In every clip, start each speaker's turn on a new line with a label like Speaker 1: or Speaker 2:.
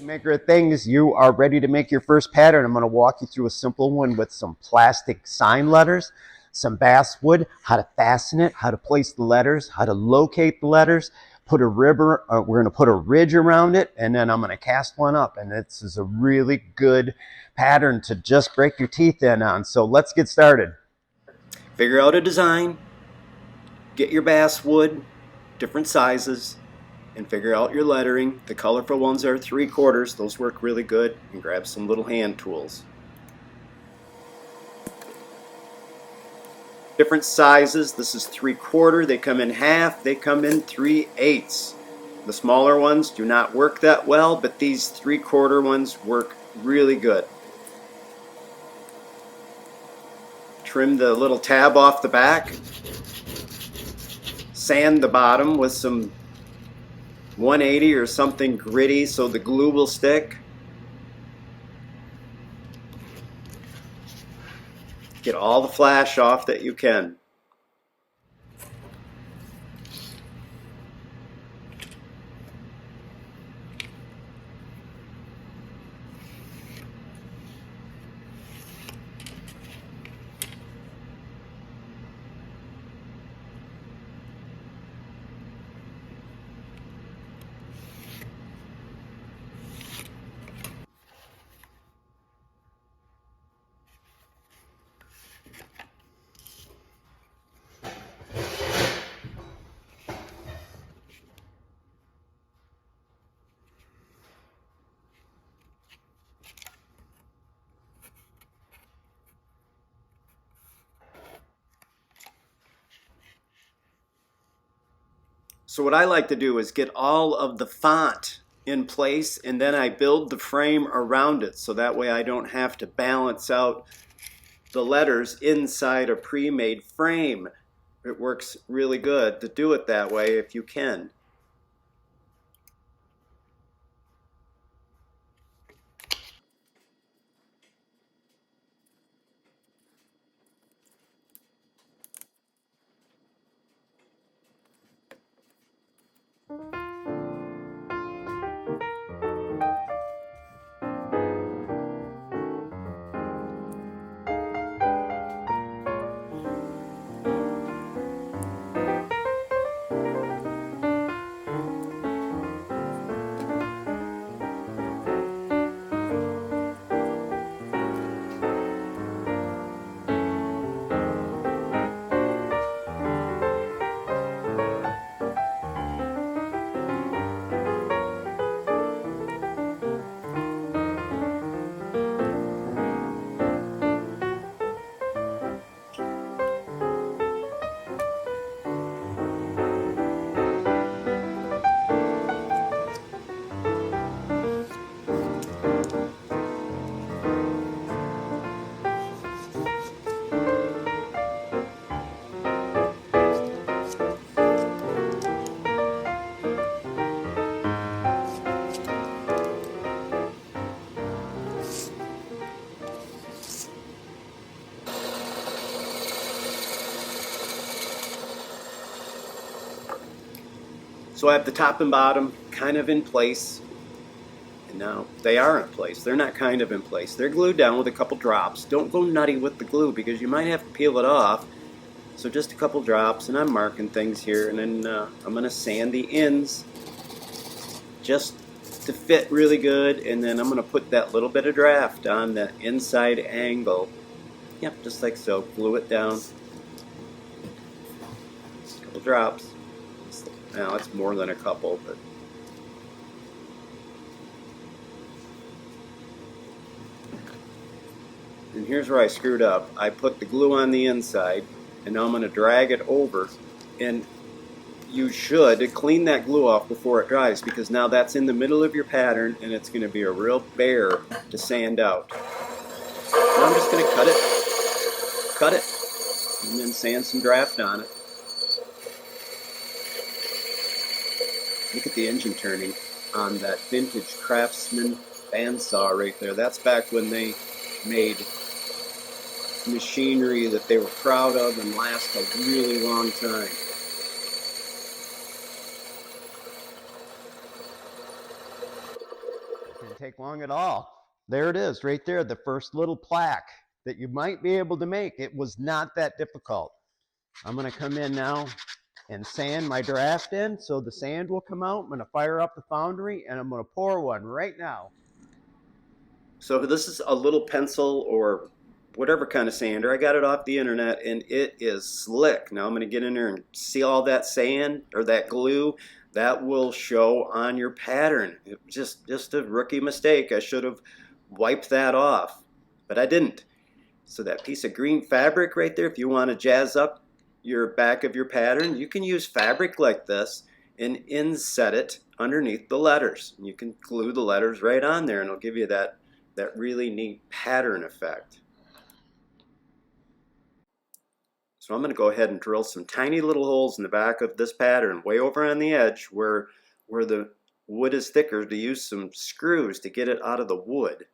Speaker 1: Maker of things, you are ready to make your first pattern. I'm going to walk you through a simple one with some plastic sign letters, some basswood, how to fasten it, how to place the letters, how to locate the letters, put a ribbon, we're going to put a ridge around it, and then I'm going to cast one up. And this is a really good pattern to just break your teeth in on. So let's get started. Figure out a design, get your basswood, different sizes, and figure out your lettering. The colorful ones are 3/4. Those work really good. And grab some little hand tools. Different sizes. This is 3/4. They come in half. They come in 3/8. The smaller ones do not work that well, but these 3/4 ones work really good. Trim the little tab off the back. Sand the bottom with some 180 or something gritty so the glue will stick. Get all the flash off that you can. So what I like to do is get all of the font in place, and then I build the frame around it, so that way I don't have to balance out the letters inside a pre-made frame. It works really good to do it that way if you can. So I have the top and bottom kind of in place. And now they are in place. They're not kind of in place. They're glued down with a couple drops. Don't go nutty with the glue because you might have to peel it off. So just a couple drops, and I'm marking things here. And then I'm going to sand the ends just to fit really good. And then I'm going to put that little bit of draft on the inside angle. Yep, just like so. Glue it down. A couple drops. Now it's more than a couple, but and here's where I screwed up. I put the glue on the inside, and now I'm going to drag it over, and you should clean that glue off before it dries, because now that's in the middle of your pattern and it's going to be a real bear to sand out. Now I'm just going to cut it, and then sand some draft on it. Look at the engine turning on that vintage Craftsman bandsaw right there. That's back when they made machinery that they were proud of and last a really long time. Didn't take long at all. There it is, right there, the first little plaque that you might be able to make. It was not that difficult. I'm going to come in now and sand my draft in so the sand will come out. I'm going to fire up the foundry and I'm going to pour one right now. So this is a little pencil or whatever kind of sander. I got it off the internet and it is slick. Now I'm going to get in there and see all that sand or that glue. That will show on your pattern. It was just a rookie mistake. I should have wiped that off, but I didn't. So that piece of green fabric right there, if you want to jazz up your back of your pattern, you can use fabric like this and inset it underneath the letters. You can glue the letters right on there and it'll give you that really neat pattern effect. So I'm going to go ahead and drill some tiny little holes in the back of this pattern, way over on the edge where the wood is thicker, to use some screws to get it out of the wood.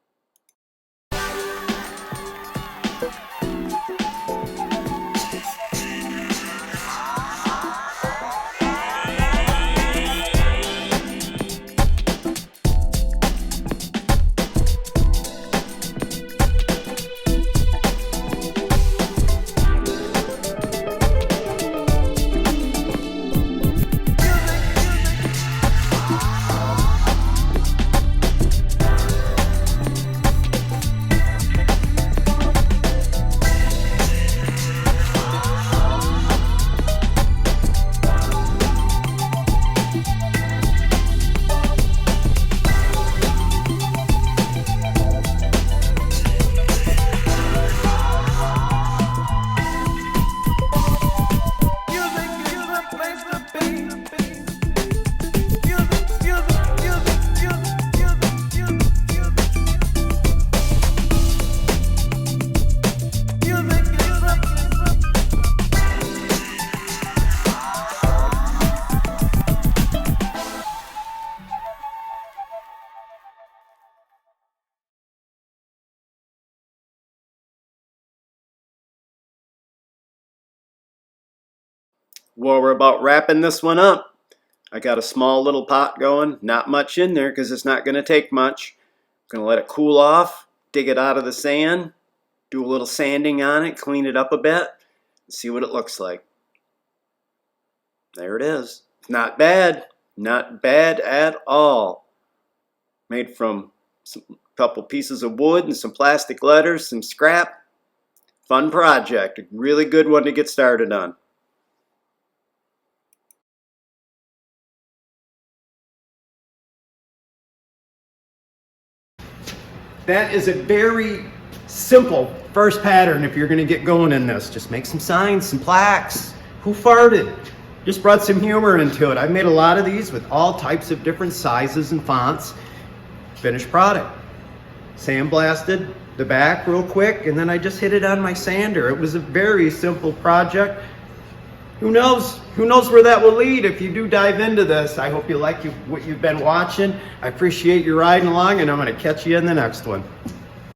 Speaker 1: Well, we're about wrapping this one up. I got a small little pot going, not much in there because it's not going to take much. I'm going to let it cool off, dig it out of the sand, do a little sanding on it, clean it up a bit, and see what it looks like. There it is. Not bad. Not bad at all. Made from a couple pieces of wood and some plastic letters, some scrap. Fun project. A really good one to get started on. That is a very simple first pattern if you're going to get going in this. Just make some signs, some plaques. Who farted? Just brought some humor into it. I've made a lot of these with all types of different sizes and fonts. Finished product. Sandblasted the back real quick and then I just hit it on my sander. It was a very simple project. Who knows where that will lead if you do dive into this. I hope you like what you've been watching. I appreciate you riding along and I'm going to catch you in the next one.